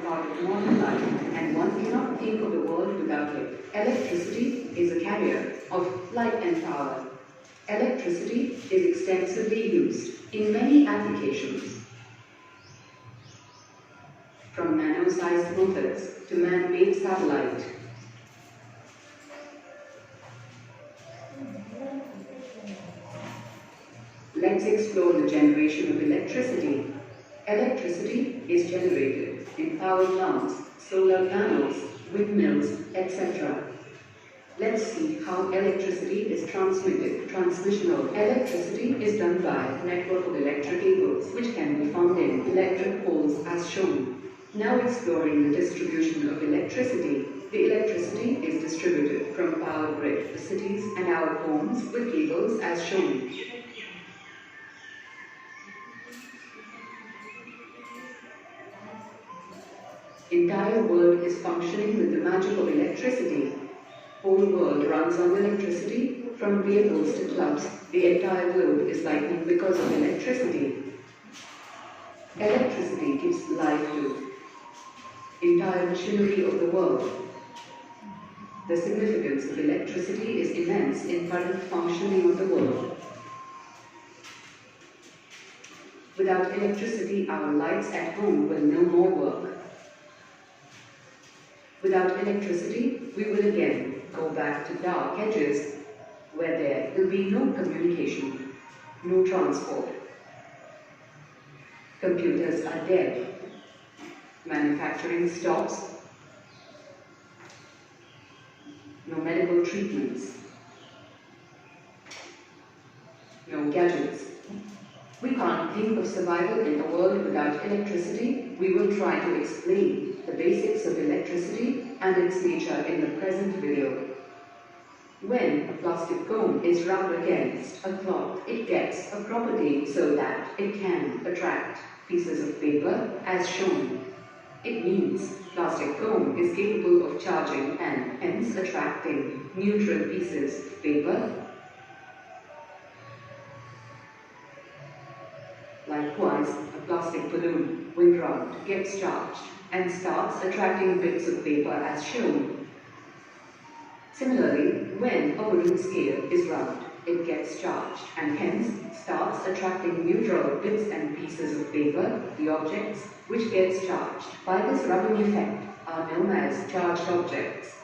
part of modern life, and one cannot think of the world without it. Electricity is a carrier of light and power. Electricity is extensively used in many applications, from nano-sized motors to man-made satellite. Let's explore the generation of electricity. Electricity is generated in power plants, solar panels, windmills, etc. Let's see how electricity is transmitted. Transmission of electricity is done by a network of electric cables, which can be found in electric poles as shown. Now exploring the distribution of electricity. The electricity is distributed from power grid to cities and our homes with cables as shown. Entire world is functioning with the magic of electricity. Whole world runs on electricity, from vehicles to clubs. The entire globe is lightning because of electricity. Electricity gives life to entire machinery of the world. The significance of electricity is immense in current functioning of the world. Without electricity, our lights at home will no more work. Without electricity, we will again go back to dark ages, where there will be no communication, no transport. Computers are dead. Manufacturing stops. No medical treatments. No gadgets. We can't think of survival in the world without electricity. We will try to explain the basics of electricity and its nature in the present video. When a plastic comb is rubbed against a cloth, it gets a property so that it can attract pieces of paper as shown. It means plastic comb is capable of charging and hence attracting neutral pieces of paper. Likewise, a plastic balloon, when rubbed, gets charged and starts attracting bits of paper as shown. Similarly, when a wooden scale is rubbed, it gets charged and hence starts attracting neutral bits and pieces of paper. The objects which gets charged by this rubbing effect are known as charged objects.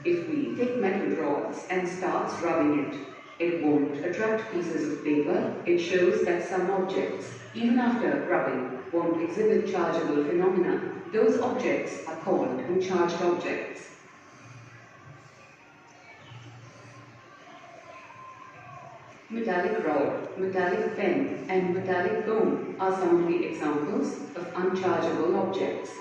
If we take metal rods and starts rubbing it, it won't attract pieces of paper. It shows that some objects, even after rubbing, won't exhibit chargeable phenomena. Those objects are called uncharged objects. Metallic rod, metallic pen, and metallic comb are some of the examples of unchargeable objects.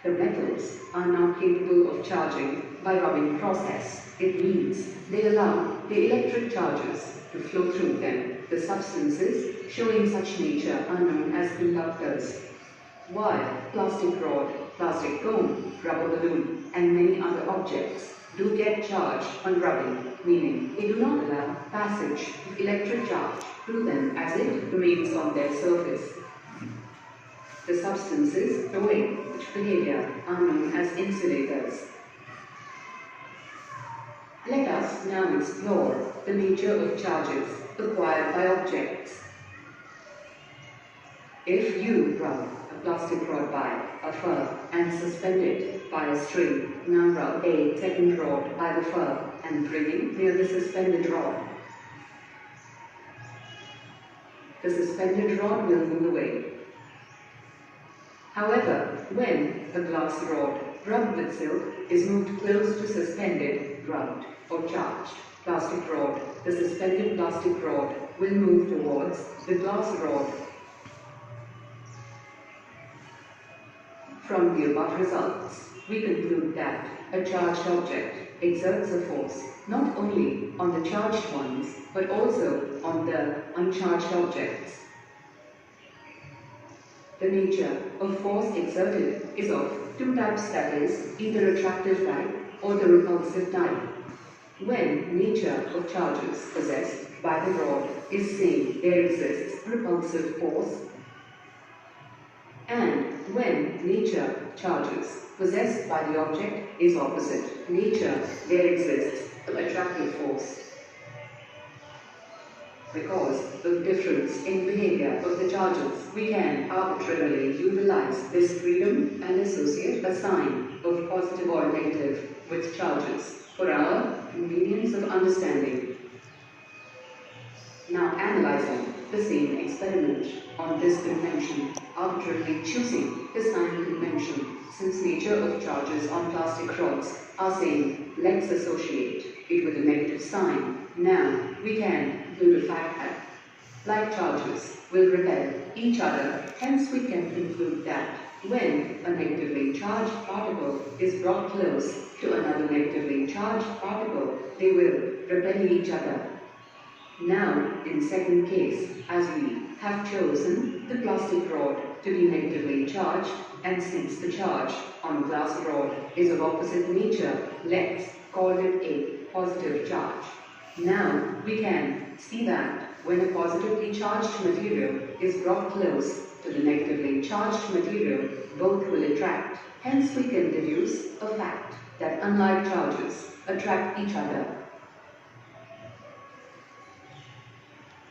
The metals are not capable of charging by rubbing process. It means they allow the electric charges to flow through them. The substances showing such nature are known as conductors. While plastic rod, plastic comb, rubber balloon, and many other objects do get charged on rubbing, meaning they do not allow passage of electric charge through them as it remains on their surface. The substances showing which behavior are known as insulators. Let us now explore the nature of charges acquired by objects. If you rub a plastic rod by a fur and suspend it by a string, now rub a second rod by the fur and bring it near the suspended rod. The suspended rod will move away. However, when a glass rod rubbed with silk is moved close to suspended, rubbed, or charged plastic rod, the suspended plastic rod will move towards the glass rod. From the above results, we conclude that a charged object exerts a force not only on the charged ones, but also on the uncharged objects. The nature of force exerted is of two types, that is, either attractive type or the repulsive type. When nature of charges possessed by the rod is saying there exists repulsive force. And when nature, charges, possessed by the object is opposite nature, there exists attractive force. Because of difference in behavior of the charges, we can arbitrarily utilize this freedom and associate a sign of positive or negative with charges for our convenience of understanding. Now analyzing the same experiment on this convention, arbitrarily choosing the sign convention, since nature of charges on plastic rods are saying, let's associate it with a negative sign. Now we can conclude the fact that like charges will repel each other, hence we can conclude that when a negatively charged particle is brought close to another negatively charged particle, they will repel each other. Now, in second case, as we have chosen the plastic rod to be negatively charged, and since the charge on glass rod is of opposite nature, let's call it a positive charge. Now, we can see that when a positively charged material is brought close to the negatively charged material, both will attract. Hence, we can deduce a fact that unlike charges attract each other,